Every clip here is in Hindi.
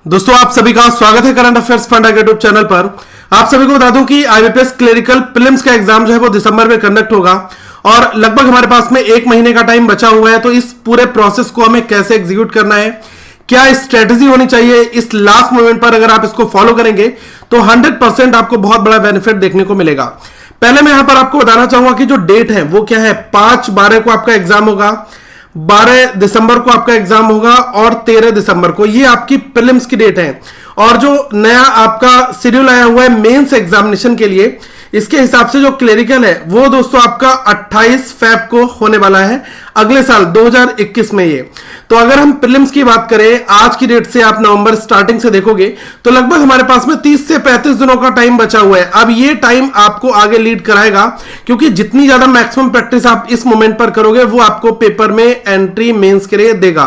दोस्तों आप सभी का स्वागत है करंट अफेयर्स फंडा के यूट्यूब चैनल पर। आप सभी को बता दूं कि आईबीपीएस क्लरिकल प्रीलिम्स का एग्जाम जो है वो दिसंबर में कंडक्ट होगा और लगभग हमारे पास में एक महीने का टाइम बचा हुआ है। तो इस पूरे प्रोसेस को हमें कैसे एग्जीक्यूट करना है, क्या स्ट्रेटेजी होनी चाहिए, इस लास्ट मोमेंट पर अगर आप इसको फॉलो करेंगे तो 100% आपको बहुत बड़ा बेनिफिट देखने को मिलेगा। पहले मैं यहां पर आपको बताना चाहूंगा कि जो डेट है वो क्या है। 5/12 को आपका एग्जाम होगा, 12 दिसंबर को आपका एग्जाम होगा और 13 दिसंबर को, ये आपकी प्रीलिम्स की डेट है। और जो नया आपका शेड्यूल आया हुआ है मेंस एग्जामिनेशन के लिए, इसके हिसाब से जो क्लरिकल है वो दोस्तों आपका 28 फेब को होने वाला है अगले साल 2021 में। ये तो अगर हम प्रीलिम्स की बात करें आज की डेट से, आप नवंबर स्टार्टिंग से देखोगे तो लगभग हमारे पास में 30 से 35 दिनों का टाइम बचा हुआ है। अब ये टाइम आपको आगे लीड कराएगा, क्योंकि जितनी ज्यादा मैक्सिमम प्रैक्टिस आप इस मोमेंट पर करोगे वो आपको पेपर में एंट्री मेंस के लिए देगा।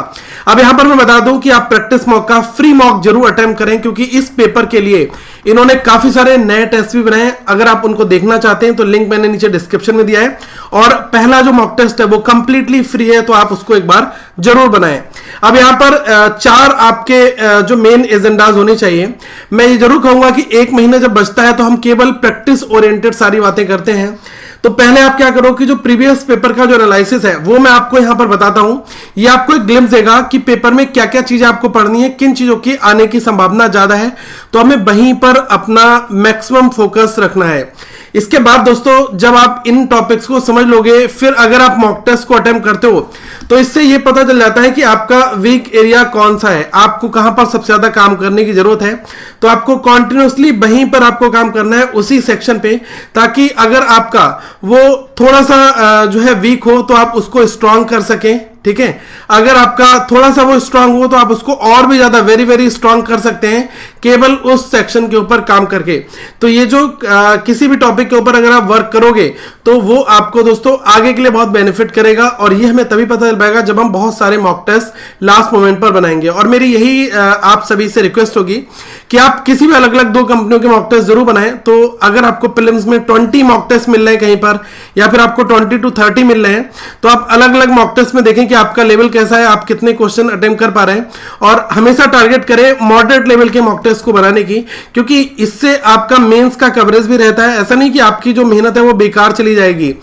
अब यहां पर मैं बता दूं कि आप प्रैक्टिस मॉक का फ्री मॉक जरूर अटेम्प्ट करें, क्योंकि इस पेपर के लिए इन्होंने काफी सारे नए टेस्ट भी बनाए हैं। अगर आप उनको देखना चाहते हैं तो लिंक मैंने नीचे डिस्क्रिप्शन में दिया है। और पहला जो मॉक टेस्ट है वो कंप्लीटली फ्री है, तो आप उसको एक बार जरूर बनाएं। अब यहां पर 4 आपके जो मेन एजेंडाज होने चाहिए। मैं ये जरूर कहूंगा कि एक महीना जब बचता है तो हम केवल प्रैक्टिस ओरिएंटेड सारी बातें करते हैं। तो पहले आप क्या करो कि जो प्रीवियस पेपर का जो एनालिसिस है वो मैं आपको यहां पर बताता हूं। ये आपको एक ग्लिम्स देगा कि पेपर में क्या क्या चीजें आपको पढ़नी है, किन चीजों की आने की संभावना ज्यादा है, तो हमें वहीं पर अपना मैक्सिमम फोकस रखना है। इसके बाद दोस्तों जब आप इन टॉपिक्स को समझ लोगे, फिर अगर आप मॉक टेस्ट को अटेम्प्ट करते हो तो इससे ये पता चल जाता है कि आपका वीक एरिया कौन सा है, आपको कहां पर सबसे ज्यादा काम करने की जरूरत है। तो आपको कॉन्टिन्यूसली वहीं पर आपको काम करना है, उसी सेक्शन पे, ताकि अगर आपका वो थोड़ा सा जो है वीक हो तो आप उसको स्ट्रांग कर सकें। ठीक है, अगर आपका थोड़ा सा वो स्ट्रांग हो तो आप उसको और भी ज्यादा वेरी वेरी स्ट्रांग कर सकते हैं केवल उस सेक्शन के ऊपर काम करके। तो ये जो किसी भी टॉपिक के ऊपर अगर आप वर्क करोगे तो वो आपको दोस्तों आगे के लिए बहुत बेनिफिट करेगा। और ये हमें तभी पता चल पाएगा जब हम बहुत सारे मॉक टेस्ट लास्ट मोमेंट पर बनाएंगे। और मेरी यही आप सभी से रिक्वेस्ट होगी कि आप किसी भी अलग अलग 2 कंपनियों के मॉक टेस्ट जरूर बनाएं। तो अगर आपको प्रीलिम्स में 20 मॉक टेस्ट मिल रहे हैं कहीं पर, या फिर आपको 20 to 30 मिल रहे हैं, तो आप अलग अलग मॉक टेस्ट में देखें कि आपका लेवल कैसा है, आप कितने क्वेश्चन अटेम्प्ट कर पा रहे हैं। और हमेशा टारगेट करें मॉडरेट लेवल के मॉक टेस्ट को बनाने की, क्योंकि इससे आपका मेंस का कवरेज भी रहता है। ऐसा नहीं कि आपकी जो मेहनत है वो बेकार चली जाएगी।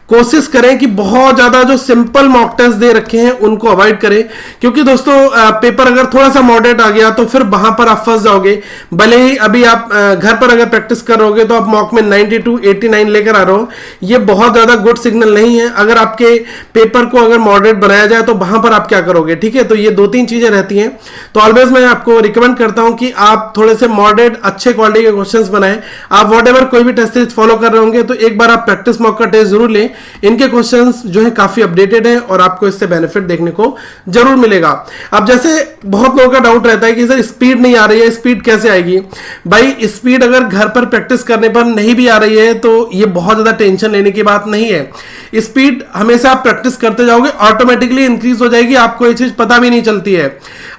कोशिश करें कि बहुत ज्यादा जो सिंपल मॉक टेस्ट दे रखे हैं उनको अवॉइड करें, क्योंकि दोस्तों पेपर अगर थोड़ा सा मॉडरेट आ गया तो फिर वहां पर आप फंस जाओगे। भले ही अभी आप घर पर अगर प्रैक्टिस कर रहोगे तो आप मॉक में 92 89 लेकर आ रहे हो, ये बहुत ज्यादा गुड सिग्नल नहीं है। अगर आपके पेपर को अगर मॉडरेट बनाया जाए तो वहां पर आप क्या करोगे। ठीक है, तो ये 2-3 चीजें रहती हैं। तो ऑलवेज मैं आपको रिकमेंड करता हूं कि आप थोड़े से मॉडरेट अच्छे क्वालिटी के क्वेश्चंस बनाएं। आप व्हाटएवर कोई भी टेस्ट सीरीज फॉलो कर रहे होंगे तो एक बार आप प्रैक्टिस मॉक का टेस्ट जरूर लें। इनके क्वेश्चंस जो है काफी अपडेटेड हैं और आपको इससे बेनिफिट देखने को जरूर मिलेगा। अब जैसे बहुत लोगों का डाउट रहता है कि सर स्पीड नहीं आ रही है, स्पीड कैसे आएगी। भाई स्पीड अगर घर पर प्रैक्टिस करने पर नहीं भी आ रही है तो ये बहुत ज्यादा टेंशन लेने की बात नहीं है। स्पीड हमेशा आप प्रैक्टिस करते जाओगे ऑटोमेटिकली इंक्रीज हो जाएगी, आपको ये चीज पता भी नहीं चलती है।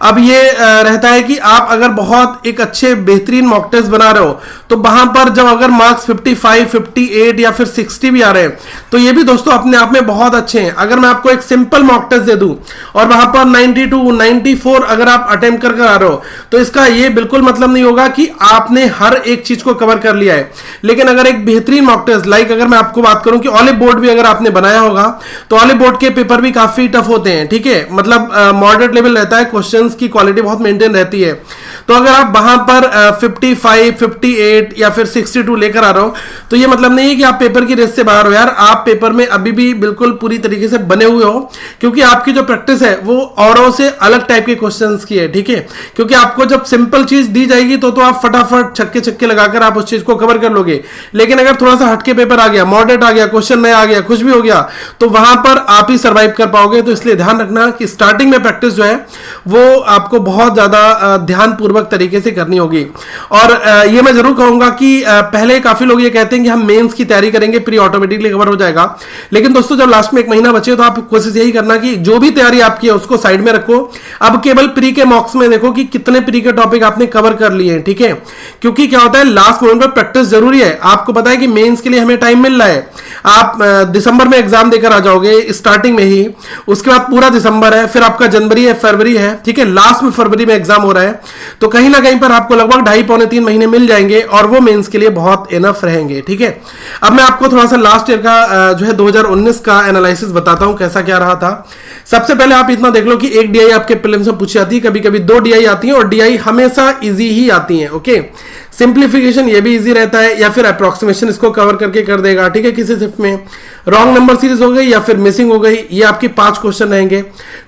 अब ये रहता है कि आप अगर बहुत एक अच्छे बेहतरीन मॉक टेस्ट बना रहे हो तो वहां पर जब अगर मार्क्स 55 58 या फिर 60 भी आ रहे हैं तो ये भी दोस्तों अपने आप में बहुत अच्छे हैं। अगर मैं आपको एक सिंपल मॉक टेस्ट दे दूं और वहां पर 92 94 अगर आप अटेम्प्ट कर आ रहे हो तो इसका ये बिल्कुल मतलब नहीं होगा कि आपने हर एक चीज को कवर कर लिया है। लेकिन अगर एक बेहतरीन मॉक टेस्ट, लाइक अगर मैं आपको बात करूं कि ऑलिव बोर्ड भी अगर आपने बनाया होगा तो ऑलिव बोर्ड के पेपर भी काफी टफ होते हैं। ठीक है, मतलब मॉडरेट लेवल रहता है, क्वेश्चंस की क्वालिटी बहुत मेंटेन रहती है। तो अगर आप वहां पर 55 58 या फिर 62 लेकर आ रहे हो तो ये मतलब नहीं है कि आप पेपर की रेस से बाहर हो। यार आप पेपर में अभी भी बिल्कुल पूरी तरीके से बने हुए हो, क्योंकि आपकी जो प्रैक्टिस है वो औरों से अलग टाइप के क्वेश्चंस की है। ठीक है, क्योंकि आपको जब सिंपल चीज दी जाएगी तो आप फटाफट छक्के छक्के लगाकर आप उस चीज को कवर कर लोगे। लेकिन अगर थोड़ा सा हटके पेपर आ गया, मॉडरेट आ गया, क्वेश्चन नया आ गया, कुछ भी हो गया, तो वहां पर आप ही सर्वाइव कर पाओगे। तो इसलिए ध्यान रखना कि स्टार्टिंग में प्रैक्टिस जो है वो आपको बहुत ज्यादा ध्यानपूर्वक तरीके से करनी होगी। और ये मैं जरूर कहूंगा कि पहले काफी लोग ये कहते हैं कि हम मेंस की तैयारी करेंगे प्री ऑटोमेटिकली कवर हो जाएगा। लेकिन दोस्तों जब लास्ट में एक महीना बचे तो आप कोशिश यही करना कि जो भी तैयारी आपकी है उसको साइड में रखो। अब केवल प्री के मॉक्स में देखो कि कितने प्री के टॉपिक आपने कवर कर लिए हैं, ठीक है। क्योंकि क्या होता है लास्ट मोमेंट पर प्रैक्टिस जरूरी है। आपको पता है कि मेंस के लिए हमें टाइम मिल रहा है, आप दिसंबर में एग्जाम देकर आ जाओगे स्टार्टिंग में ही, उसके बाद पूरा दिसंबर है, फिर आपका जनवरी है, फरवरी है, ठीक है, लास्ट में फरवरी में एग्जाम हो रहा है, तो कहीं ना कहीं पर आपको लगभग 2.5-3 महीने मिल जाएंगे और वो मेंस के लिए बहुत इनफ रहेंगे, ठीक है। अब मैं आपको थोड़ा सा लास्ट ईयर का जो है 2019 का एनालिसिस बताता हूं कैसा क्या रहा था। सबसे पहले आप इतना देख लो कि एक डीआई आपके प्रीलिम्स में पूछी जाती है, कभी कभी 2 डीआई आती है और डीआई हमेशा इजी ही आती है, ओके। सिंप्लीफिकेशन ये भी इजी रहता है या फिर अप्रोक्सीमेशन इसको कवर करके कर देगा, ठीक है। किसी शिफ्ट में रॉन्ग नंबर सीरीज हो गई या फिर मिसिंग हो गई, ये आपके 5 क्वेश्चन रहेंगे।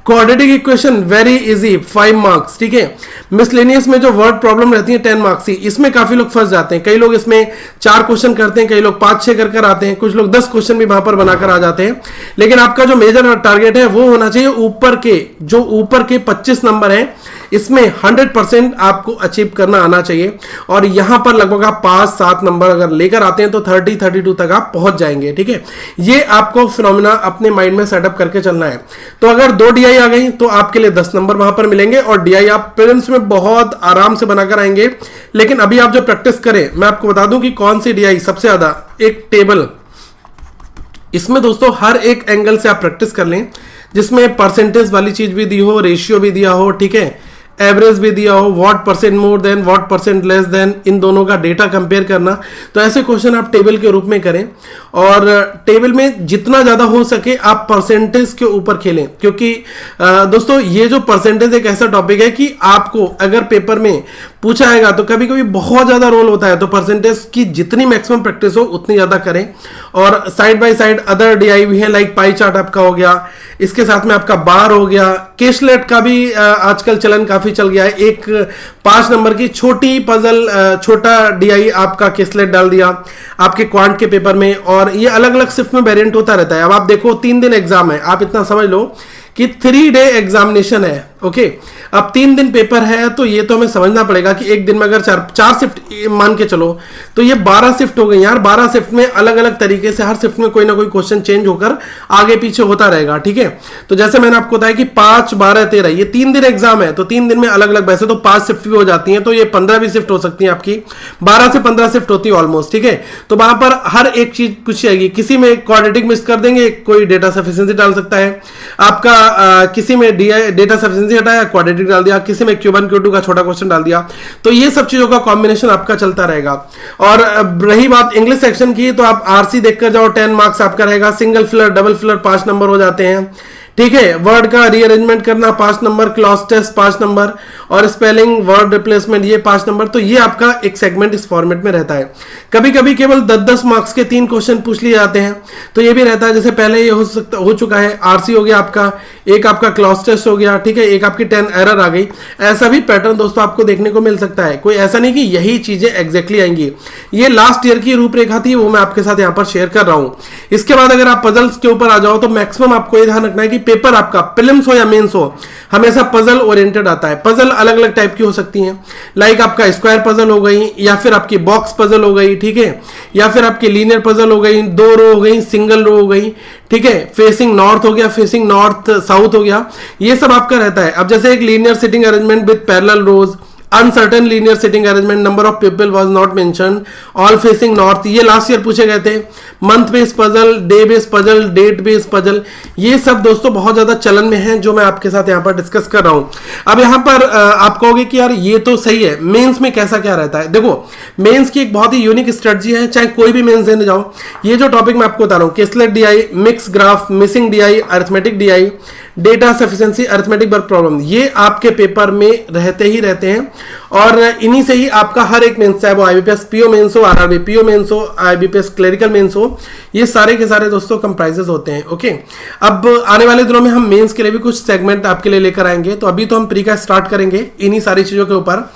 Quadratic equation very easy 5 marks, ठीक है। मिसलेनियस में जो वर्ड प्रॉब्लम रहती है 10 मार्क्स की, इसमें काफी लोग फंस जाते हैं। कई लोग इसमें 4 क्वेश्चन करते हैं, कई लोग 5-6 कर आते हैं, कुछ लोग 10 क्वेश्चन भी वहां पर बनाकर आ जाते हैं। लेकिन आपका जो मेजर टारगेट है वो होना चाहिए ऊपर के 25 नंबर है इसमें 100% आपको अचीव करना आना चाहिए। और यहां पर लगभग आप 5-7 नंबर अगर लेकर आते हैं तो 30-32 तक आप पहुंच जाएंगे, ठीक है। ये आपको फिनोमिना अपने माइंड में सेटअप करके चलना है। तो अगर 2 डीआई आ गई तो आपके लिए 10 नंबर वहां पर मिलेंगे और डीआई आप प्रीलिम्स में बहुत आराम से बनाकर आएंगे। लेकिन अभी आप जो प्रैक्टिस करें, मैं आपको बता दूं कि कौन सी डीआई सबसे ज्यादा, एक टेबल, इसमें दोस्तों हर एक एंगल से आप प्रैक्टिस कर लें, जिसमें परसेंटेज वाली चीज भी दी हो, रेशियो भी दिया हो, ठीक है, एवरेज भी दिया हो, what percent more than, what percent less than, इन दोनों का डेटा कंपेयर करना। तो ऐसे क्वेश्चन आप टेबल के रूप में करें और टेबल में जितना ज्यादा हो सके आप परसेंटेज के ऊपर खेलें। क्योंकि दोस्तों ये जो परसेंटेज एक ऐसा टॉपिक है कि आपको अगर पेपर में पूछा आएगा तो कभी कभी बहुत ज्यादा रोल होता है, तो परसेंटेज की जितनी मैक्सिमम प्रैक्टिस हो उतनी ज्यादा करें। और side by side other DI भी है, लाइक पाई चार्ट आपका हो गया, इसके साथ में आपका बार हो गया, केशलेट का भी आजकल चलन काफी चल गया है। एक 5 नंबर की छोटी पजल, छोटा डीआई आपका केशलेट डाल दिया आपके क्वांट के पेपर में, और ये अलग अलग शिफ्ट में वेरिएंट होता रहता है। अब आप देखो 3 दिन एग्जाम है, आप इतना समझ लो कि 3 डे एग्जामिनेशन है, ओके। अब 3 दिन पेपर है तो ये तो हमें समझना पड़ेगा कि एक दिन में अगर 4 शिफ्ट मान के चलो तो ये 12 शिफ्ट हो गई यार। 12 शिफ्ट में अलग अलग तरीके से हर शिफ्ट में कोई ना कोई क्वेश्चन चेंज होकर आगे पीछे होता रहेगा, ठीक है। तो जैसे मैंने आपको बताया कि 5, 12, 13 ये 3 दिन एग्जाम है, तो 3 दिन में अलग अलग, वैसे तो 5 शिफ्ट भी हो जाती है, तो ये 15 भी शिफ्ट हो सकती है आपकी, 12 से 15 शिफ्ट होती है ऑलमोस्ट, ठीक है। तो वहां पर हर एक चीज पूछी जाएगी। किसी में क्वाड्रेटिक मिस कर देंगे, कोई डेटा सफिशिएंसी डाल सकता है आपका, किसी में डेटा सफिशिएंसी हटाया क्वाड्रेटिक डाल दिया, किसी में Q1 Q2 का छोटा क्वेश्चन डाल दिया। तो ये सब चीजों का कॉम्बिनेशन आपका चलता रहेगा। और रही बात इंग्लिश सेक्शन की, तो आप आरसी देखकर जाओ, 10 मार्क्स आपका रहेगा। Single filler, double filler 5 number हो जाते हैं, ठीक है। वर्ड का रीअरेंजमेंट करना 5 नंबर, क्लॉज टेस्ट 5 नंबर, और स्पेलिंग, वर्ड रिप्लेसमेंट ये 5 नंबर। तो ये आपका एक सेगमेंट इस फॉर्मेट में रहता है। कभी कभी केवल 10-10 मार्क्स के 3 क्वेश्चन पूछ लिए जाते हैं, तो ये भी रहता है। जैसे पहले ये हो चुका है, आरसी हो गया आपका, एक आपका क्लॉज टेस्ट हो गया, ठीक है, एक आपकी 10 एरर आ गई। ऐसा भी पैटर्न दोस्तों आपको देखने को मिल सकता है। कोई ऐसा नहीं कि यही चीजें एग्जैक्टली आएंगी। ये लास्ट ईयर की रूपरेखा थी, वो मैं आपके साथ यहाँ पर शेयर कर रहा हूं। इसके बाद अगर आप पजल्स के ऊपर आ जाओ तो मैक्सिमम आपको ये ध्यान रखना है कि पेपर आपका प्रीलिम्स हो या मेंस हो, हमेशा पजल ओरिएंटेड आता है। पजल अलग अलग टाइप की हो सकती हैं, लाइक आपका स्क्वायर पजल हो गई, या फिर आपकी बॉक्स पजल हो गई, ठीक है, या फिर आपकी लीनियर पजल हो गई, 2 रो हो गई, सिंगल रो हो गई, ठीक है, फेसिंग नॉर्थ हो गया, फेसिंग नॉर्थ साउथ हो गया, ये सब आपका रहता है। अब जैसे एक linear sitting arrangement with parallel rows, uncertain linear sitting arrangement, number of people was not mentioned, all facing north, ये लास्ट ईयर पूछे गए थे। Month based puzzle, day based puzzle, date based puzzle, ये सब दोस्तों बहुत ज्यादा चलन में है, जो मैं आपके साथ यहाँ पर डिस्कस कर रहा हूं। अब यहाँ पर आप कहोगे कि यार ये तो सही है, मेंस में कैसा क्या रहता है। देखो मेंस की एक बहुत ही यूनिक स्ट्रेटजी है, चाहे कोई भी मेंस देने जाओ। ये जो टॉपिक मैं आपको बता रहा हूँ, caselet DI, mix graph, missing DI, arithmetic DI, data sufficiency, arithmetic work problem, ये आपके पेपर में रहते ही रहते हैं। और इन्हीं से ही आपका हर एक मेंस, चाहे वो आईबीपीएस पीओ मेंस हो, आरआरबी पीओ मेंस हो, आईबीपीएस क्लरिकल मेंस हो, ये सारे के सारे दोस्तों कंप्राइजेस होते हैं, ओके। अब आने वाले दिनों में हम मेंस के लिए भी कुछ सेगमेंट आपके लिए लेकर आएंगे। तो अभी तो हम प्री का स्टार्ट करेंगे इन्हीं सारी चीजों के ऊपर।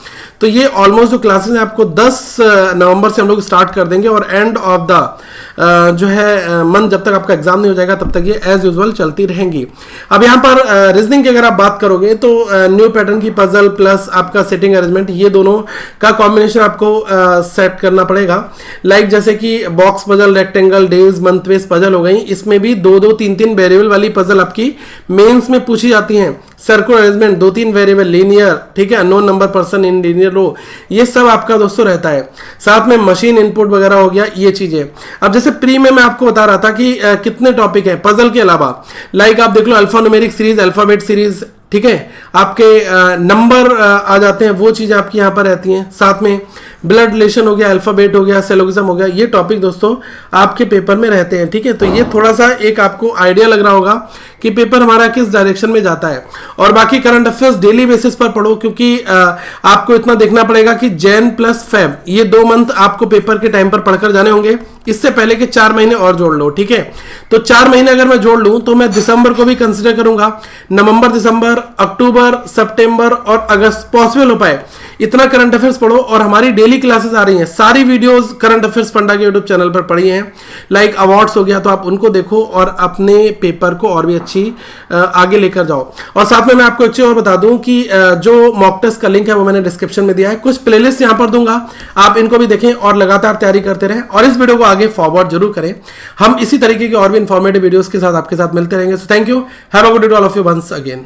तो ये ऑलमोस्ट जो क्लासेस हैं आपको 10 नवंबर से हम लोग स्टार्ट कर देंगे और एंड ऑफ द जो है मंथ, जब तक आपका एग्जाम नहीं हो जाएगा तब तक ये एज यूजुअल चलती रहेंगी। अब यहाँ पर रीजनिंग की अगर आप बात करोगे तो न्यू पैटर्न की पजल प्लस आपका सेटिंग अरेंजमेंट, ये दोनों का कॉम्बिनेशन आपको सेट करना पड़ेगा। लाइक जैसे कि box puzzle, rectangle, days, month base puzzle हो गई, इसमें भी 2-2, 3-3 वेरिएबल वाली पजल आपकी मेंस में पूछी जाती हैं। सर्कुलर अरेंजमेंट 2-3 वेरिएबल, लीनियर, ठीक है, non number person in linear row, ये सब आपका दोस्तों रहता है। साथ में मशीन इनपुट वगैरह हो गया, ये चीजें। अब जैसे प्री में मैं आपको बता रहा था कि कितने टॉपिक हैं पजल के अलावा। लाइक आप देख लो alphanumeric series, alphabet series, ठीक है, आपके नंबर आ जाते हैं, वो चीजें आपकी यहाँ पर रहती हैं। साथ में ब्लड रिलेशन हो गया, अल्फाबेट हो गया, सेलोगिज्म हो गया, ये टॉपिक दोस्तों आपके पेपर में रहते हैं, ठीक है। तो ये थोड़ा सा एक आपको आइडिया लग रहा होगा कि पेपर हमारा किस डायरेक्शन में जाता है। और बाकी करंट अफेयर्स डेली बेसिस पर पढ़ो, क्योंकि आपको इतना देखना पड़ेगा कि जैन प्लस फेब, ये 2 मंथ आपको पेपर के टाइम पर पढ़कर जाने होंगे। इससे पहले के 4 महीने और जोड़ लो, ठीक है। तो 4 महीने अगर मैं जोड़ लूं तो मैं दिसंबर को भी कंसिडर करूंगा। नवंबर, दिसंबर, अक्टूबर, सितंबर और अगस्त पॉसिबल हो पाए इतना करंट अफेयर्स पढ़ो। और हमारी डेली क्लासेस आ रही हैं, सारी वीडियोस करंट अफेयर्स पंडा के यूट्यूब चैनल पर पढ़ी हैं। लाइक अवार्ड्स हो गया, तो आप उनको देखो और अपने पेपर को और भी अच्छी आगे लेकर जाओ। और साथ में मैं आपको एक चीज और बता दूं कि जो मॉक टेस्ट का लिंक है वो मैंने डिस्क्रिप्शन में दिया है। कुछ प्लेलिस्ट यहां पर दूंगा, आप इनको भी देखें और लगातार तैयारी करते रहें और इस वीडियो को आगे फॉरवर्ड जरूर करें। हम इसी तरीके की और भी इंफॉर्मेटिव वीडियोस के साथ आपके साथ मिलते रहेंगे। So thank you, have a good day to all of you once again.